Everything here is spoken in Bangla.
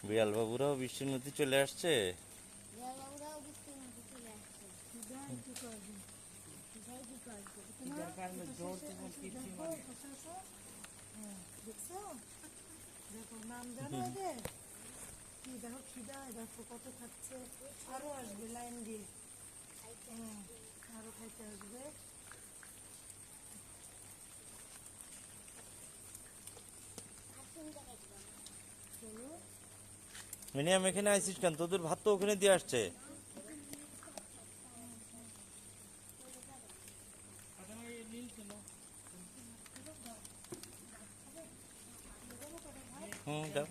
বিড়াল বাবুরাও বৃষ্টির মধ্যে চলে আসছে। দেখো নাম জানো এদের কি, দেখো খিদায় দেখো কত খাচ্ছে, আরো আসবে লাইন দিয়ে, আরো খাইতে আসবে। মিনিয়াম এখানে আইসিস কেন? তোদের ভাত তো ওখানে দিয়ে আসছে। দাও।